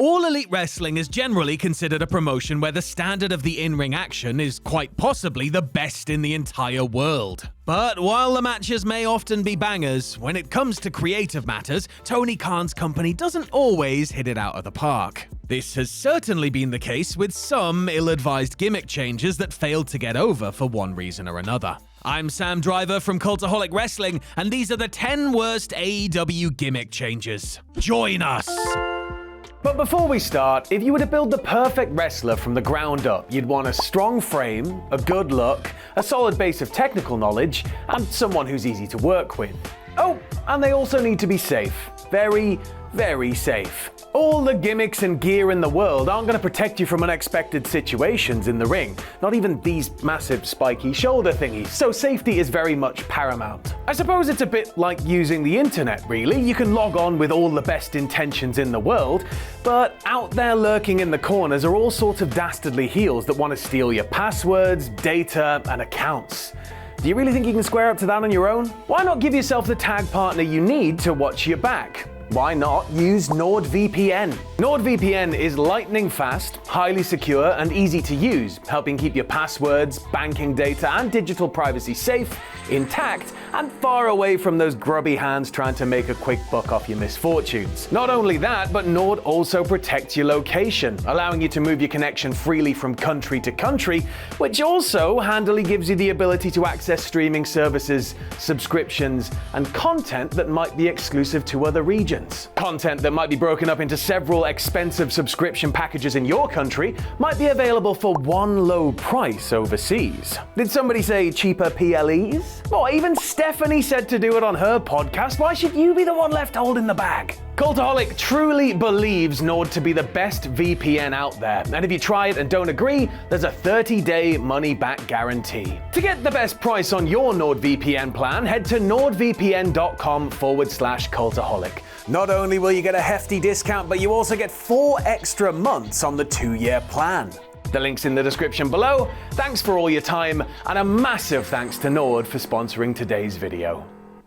All Elite Wrestling is generally considered a promotion where the standard of the in-ring action is quite possibly the best in the entire world. But while the matches may often be bangers, when it comes to creative matters, Tony Khan's company doesn't always hit it out of the park. This has certainly been the case with some ill-advised gimmick changes that failed to get over for one reason or another. I'm Sam Driver from Cultaholic Wrestling, and these are the 10 worst AEW gimmick changes. Join us! But before we start, if you were to build the perfect wrestler from the ground up, you'd want a strong frame, a good look, a solid base of technical knowledge, and someone who's easy to work with. Oh, and they also need to be safe. Very, very safe. All the gimmicks and gear in the world aren't going to protect you from unexpected situations in the ring, not even these massive spiky shoulder thingies, so safety is very much paramount. I suppose it's a bit like using the internet, really. You can log on with all the best intentions in the world, but out there lurking in the corners are all sorts of dastardly heels that want to steal your passwords, data, and accounts. Do you really think you can square up to that on your own? Why not give yourself the tag partner you need to watch your back? Why not use NordVPN? NordVPN is lightning fast, highly secure, and easy to use, helping keep your passwords, banking data, and digital privacy safe, intact, and far away from those grubby hands trying to make a quick buck off your misfortunes. Not only that, but Nord also protects your location, allowing you to move your connection freely from country to country, which also handily gives you the ability to access streaming services, subscriptions, and content that might be exclusive to other regions. Content that might be broken up into several expensive subscription packages in your country might be available for one low price overseas. Did somebody say cheaper PLEs? Well, even Stephanie said to do it on her podcast. Why should you be the one left holding the bag? Cultaholic truly believes Nord to be the best VPN out there, and if you try it and don't agree, there's a 30-day money-back guarantee. To get the best price on your NordVPN plan, head to nordvpn.com/cultaholic. Not only will you get a hefty discount, but you also get 4 extra months on the 2-year plan. The link's in the description below. Thanks for all your time, and a massive thanks to Nord for sponsoring today's video.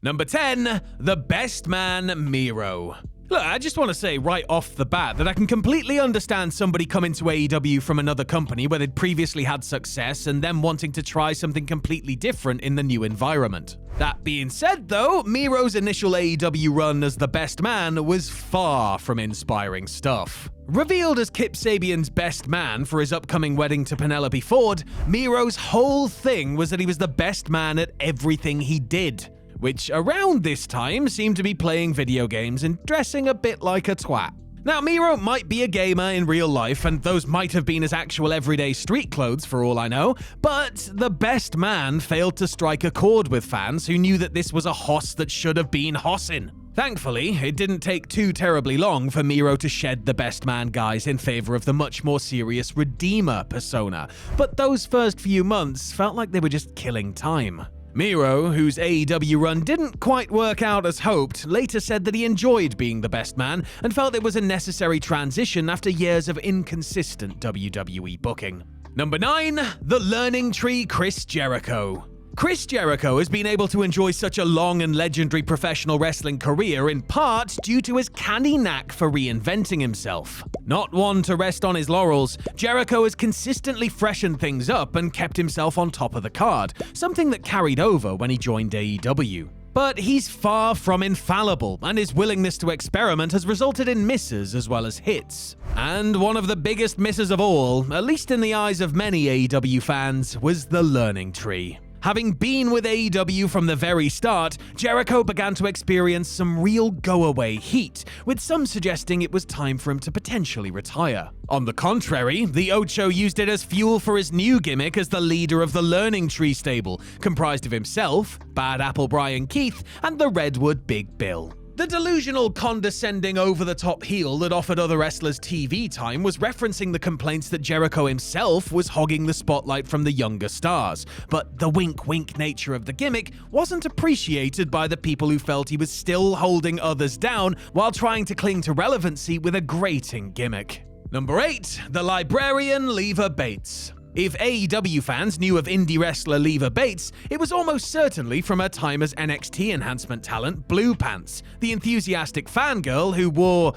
Number 10, the best man, Miro. Look, I just want to say right off the bat that I can completely understand somebody coming to AEW from another company where they'd previously had success and then wanting to try something completely different in the new environment. That being said, though, Miro's initial AEW run as the best man was far from inspiring stuff. Revealed as Kip Sabian's best man for his upcoming wedding to Penelope Ford, Miro's whole thing was that he was the best man at everything he did, which around this time seemed to be playing video games and dressing a bit like a twat. Now, Miro might be a gamer in real life, and those might have been his actual everyday street clothes for all I know, but the best man failed to strike a chord with fans who knew that this was a hoss that should have been hossin'. Thankfully, it didn't take too terribly long for Miro to shed the best man guise in favor of the much more serious Redeemer persona, but those first few months felt like they were just killing time. Miro, whose AEW run didn't quite work out as hoped, later said that he enjoyed being the best man and felt it was a necessary transition after years of inconsistent WWE booking. Number 9, the learning tree Chris Jericho. Chris Jericho has been able to enjoy such a long and legendary professional wrestling career in part due to his canny knack for reinventing himself. Not one to rest on his laurels, Jericho has consistently freshened things up and kept himself on top of the card, something that carried over when he joined AEW. But he's far from infallible, and his willingness to experiment has resulted in misses as well as hits. And one of the biggest misses of all, at least in the eyes of many AEW fans, was the learning tree. Having been with AEW from the very start, Jericho began to experience some real go-away heat, with some suggesting it was time for him to potentially retire. On the contrary, the Ocho used it as fuel for his new gimmick as the leader of the Learning Tree stable, comprised of himself, Bad Apple Brian Keith, and the Redwood Big Bill. The delusional, condescending, over-the-top heel that offered other wrestlers TV time was referencing the complaints that Jericho himself was hogging the spotlight from the younger stars, but the wink-wink nature of the gimmick wasn't appreciated by the people who felt he was still holding others down while trying to cling to relevancy with a grating gimmick. Number 8, the librarian Leva Bates. If AEW fans knew of indie wrestler Leva Bates, it was almost certainly from her time as NXT enhancement talent Blue Pants, the enthusiastic fangirl who wore,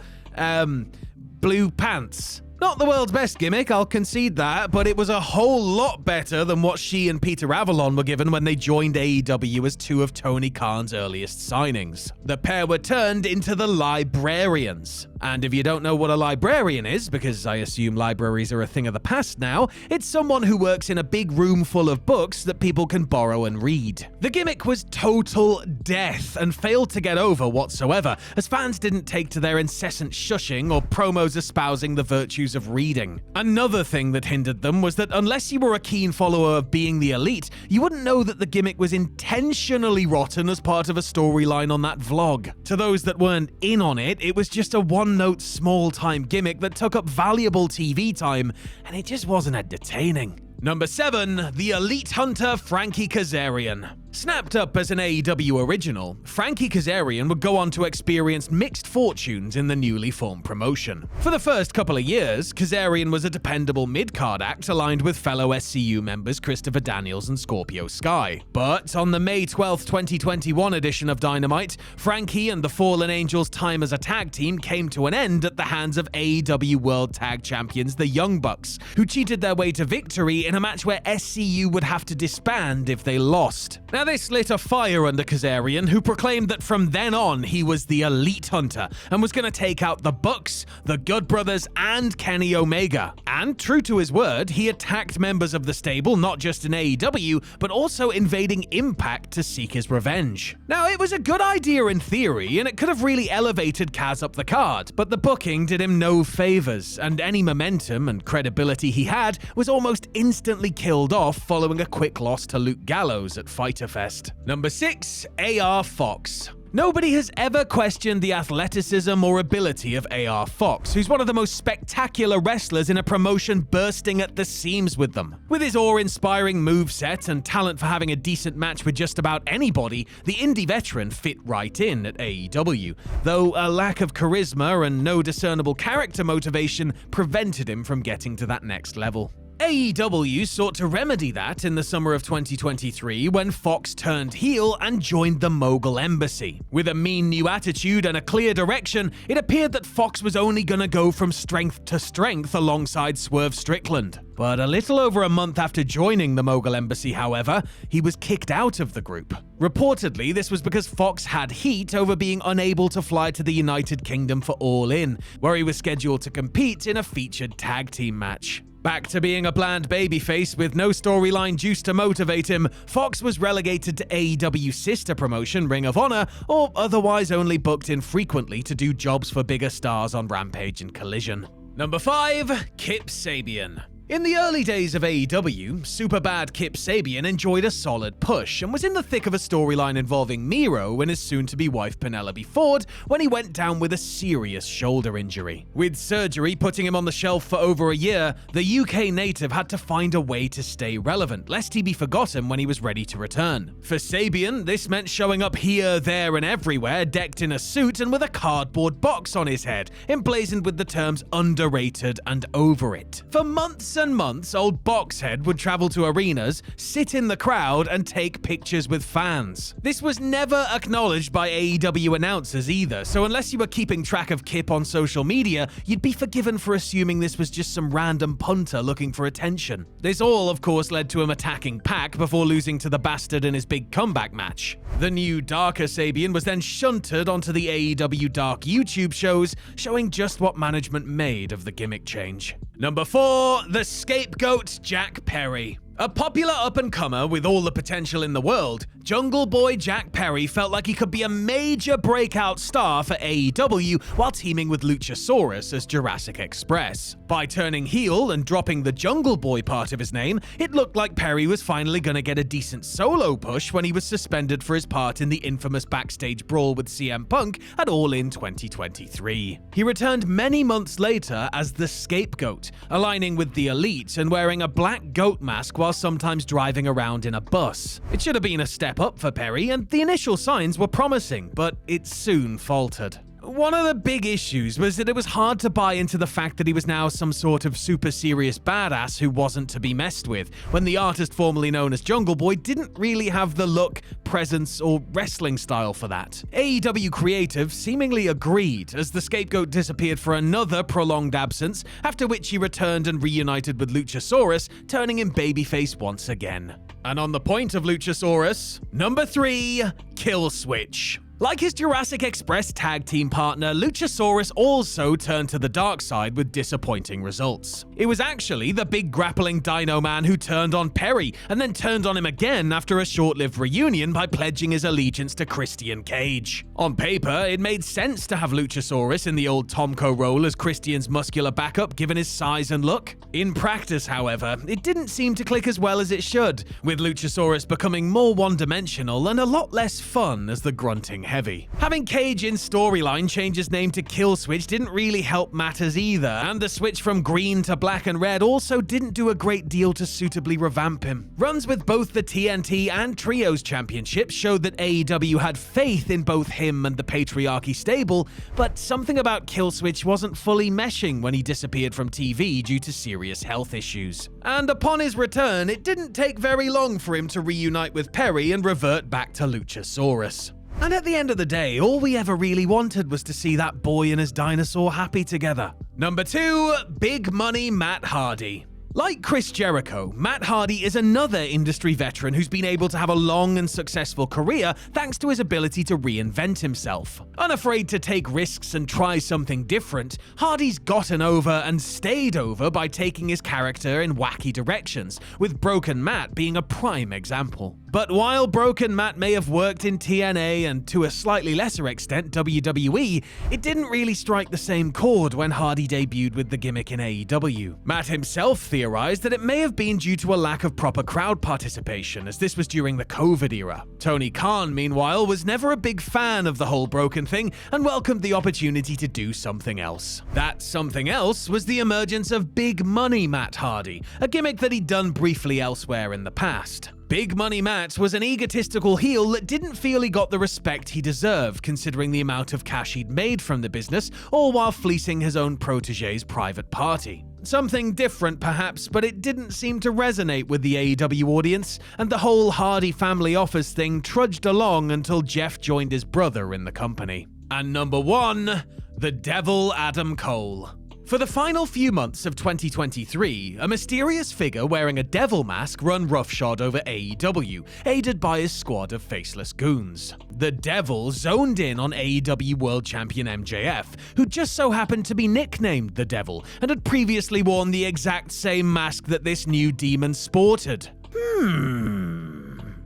blue pants. Not the world's best gimmick, I'll concede that, but it was a whole lot better than what she and Peter Avalon were given when they joined AEW as two of Tony Khan's earliest signings. The pair were turned into the Librarians. And if you don't know what a librarian is, because I assume libraries are a thing of the past now, it's someone who works in a big room full of books that people can borrow and read. The gimmick was total death and failed to get over whatsoever, as fans didn't take to their incessant shushing or promos espousing the virtues of reading. Another thing that hindered them was that unless you were a keen follower of Being the Elite, you wouldn't know that the gimmick was intentionally rotten as part of a storyline on that vlog. To those that weren't in on it, it was just a one-note small-time gimmick that took up valuable TV time, and it just wasn't entertaining. Number 7, the Elite Hunter Frankie Kazarian. Snapped up as an AEW original, Frankie Kazarian would go on to experience mixed fortunes in the newly formed promotion. For the first couple of years, Kazarian was a dependable mid-card act aligned with fellow SCU members Christopher Daniels and Scorpio Sky. But on the May 12, 2021 edition of Dynamite, Frankie and the Fallen Angels' time as a tag team came to an end at the hands of AEW World Tag Champions the Young Bucks, who cheated their way to victory in a match where SCU would have to disband if they lost. Now, this lit a fire under Kazarian, who proclaimed that from then on he was the Elite Hunter and was going to take out the Bucks, the Good Brothers, and Kenny Omega. And true to his word, he attacked members of the stable not just in AEW, but also invading Impact to seek his revenge. Now, it was a good idea in theory, and it could have really elevated Kaz up the card, but the booking did him no favors, and any momentum and credibility he had was almost instantly killed off following a quick loss to Luke Gallows at Fyter Fest. Number 6, AR Fox. Nobody has ever questioned the athleticism or ability of AR Fox, who's one of the most spectacular wrestlers in a promotion bursting at the seams with them. With his awe-inspiring moveset and talent for having a decent match with just about anybody, the indie veteran fit right in at AEW, though a lack of charisma and no discernible character motivation prevented him from getting to that next level. AEW sought to remedy that in the summer of 2023 when Fox turned heel and joined the Mogul Embassy. With a mean new attitude and a clear direction, it appeared that Fox was only gonna go from strength to strength alongside Swerve Strickland. But a little over a month after joining the Mogul Embassy, however, he was kicked out of the group. Reportedly, this was because Fox had heat over being unable to fly to the United Kingdom for All In, where he was scheduled to compete in a featured tag team match. Back to being a bland babyface with no storyline juice to motivate him, Fox was relegated to AEW's sister promotion, Ring of Honor, or otherwise only booked infrequently to do jobs for bigger stars on Rampage and Collision. Number 5, Kip Sabian. In the early days of AEW, Superbad Kip Sabian enjoyed a solid push and was in the thick of a storyline involving Miro and his soon-to-be wife Penelope Ford when he went down with a serious shoulder injury. With surgery putting him on the shelf for over a year, the UK native had to find a way to stay relevant, lest he be forgotten when he was ready to return. For Sabian, this meant showing up here, there, and everywhere, decked in a suit and with a cardboard box on his head, emblazoned with the terms underrated and over it. For months and months, old Boxhead would travel to arenas, sit in the crowd, and take pictures with fans. This was never acknowledged by AEW announcers either, so unless you were keeping track of Kip on social media, you'd be forgiven for assuming this was just some random punter looking for attention. This all, of course, led to him attacking Pac before losing to the Bastard in his big comeback match. The new, darker Sabian was then shunted onto the AEW Dark YouTube shows, showing just what management made of the gimmick change. Number 4, the Scapegoat Jack Perry. A popular up-and-comer with all the potential in the world, Jungle Boy Jack Perry felt like he could be a major breakout star for AEW while teaming with Luchasaurus as Jurassic Express. By turning heel and dropping the Jungle Boy part of his name, it looked like Perry was finally gonna get a decent solo push when he was suspended for his part in the infamous backstage brawl with CM Punk at All In 2023. He returned many months later as the Scapegoat, aligning with the Elite and wearing a black goat mask while sometimes driving around in a bus. It should have been a step up for Perry, and the initial signs were promising, but it soon faltered. One of the big issues was that it was hard to buy into the fact that he was now some sort of super serious badass who wasn't to be messed with, when the artist formerly known as Jungle Boy didn't really have the look, presence, or wrestling style for that. AEW Creative seemingly agreed, as the Scapegoat disappeared for another prolonged absence, after which he returned and reunited with Luchasaurus, turning him babyface once again. And on the point of Luchasaurus, number 3, Kill Switch. Like his Jurassic Express tag team partner, Luchasaurus also turned to the dark side with disappointing results. It was actually the big grappling Dino Man who turned on Perry, and then turned on him again after a short-lived reunion by pledging his allegiance to Christian Cage. On paper, it made sense to have Luchasaurus in the old Tomko role as Christian's muscular backup given his size and look. In practice, however, it didn't seem to click as well as it should, with Luchasaurus becoming more one-dimensional and a lot less fun as the grunting heavy. Having Cage in storyline change his name to Kill Switch didn't really help matters either, and the switch from green to black and red also didn't do a great deal to suitably revamp him. Runs with both the TNT and Trios championships showed that AEW had faith in both him and the Patriarchy stable, but something about Kill Switch wasn't fully meshing when he disappeared from TV due to serious health issues. And upon his return, it didn't take very long for him to reunite with Perry and revert back to Luchasaurus. And at the end of the day, all we ever really wanted was to see that boy and his dinosaur happy together. Number 2, Big Money Matt Hardy. Like Chris Jericho, Matt Hardy is another industry veteran who's been able to have a long and successful career thanks to his ability to reinvent himself. Unafraid to take risks and try something different, Hardy's gotten over and stayed over by taking his character in wacky directions, with Broken Matt being a prime example. But while Broken Matt may have worked in TNA and to a slightly lesser extent WWE, it didn't really strike the same chord when Hardy debuted with the Gimmick in AEW. Matt himself theorized that it may have been due to a lack of proper crowd participation, as this was during the COVID era. Tony Khan, meanwhile, was never a big fan of the whole Broken thing and welcomed the opportunity to do something else. That something else was the emergence of Big Money Matt Hardy, a gimmick that he'd done briefly elsewhere in the past. Big Money Matt was an egotistical heel that didn't feel he got the respect he deserved considering the amount of cash he'd made from the business, all while fleecing his own protege's private party. Something different perhaps, but it didn't seem to resonate with the AEW audience, and the whole Hardy family office thing trudged along until Jeff joined his brother in the company. And number 1, the Devil Adam Cole. For the final few months of 2023, a mysterious figure wearing a devil mask run roughshod over AEW, aided by his squad of faceless goons. The Devil zoned in on AEW World Champion MJF, who just so happened to be nicknamed the Devil, and had previously worn the exact same mask that this new demon sported.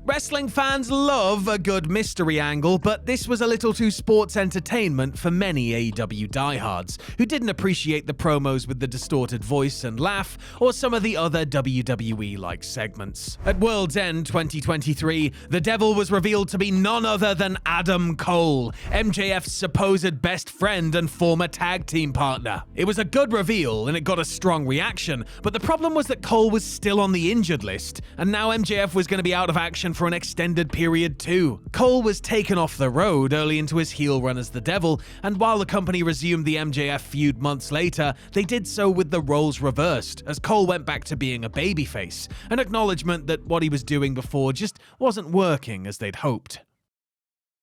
Wrestling fans love a good mystery angle, but this was a little too sports entertainment for many AEW diehards, who didn't appreciate the promos with the distorted voice and laugh, or some of the other WWE-like segments. At World's End 2023, the Devil was revealed to be none other than Adam Cole, MJF's supposed best friend and former tag team partner. It was a good reveal, and it got a strong reaction, but the problem was that Cole was still on the injured list, and now MJF was going to be out of action for an extended period too. Cole was taken off the road early into his heel run as the Devil, and while the company resumed the MJF feud months later, they did so with the roles reversed, as Cole went back to being a babyface, an acknowledgement that what he was doing before just wasn't working as they'd hoped.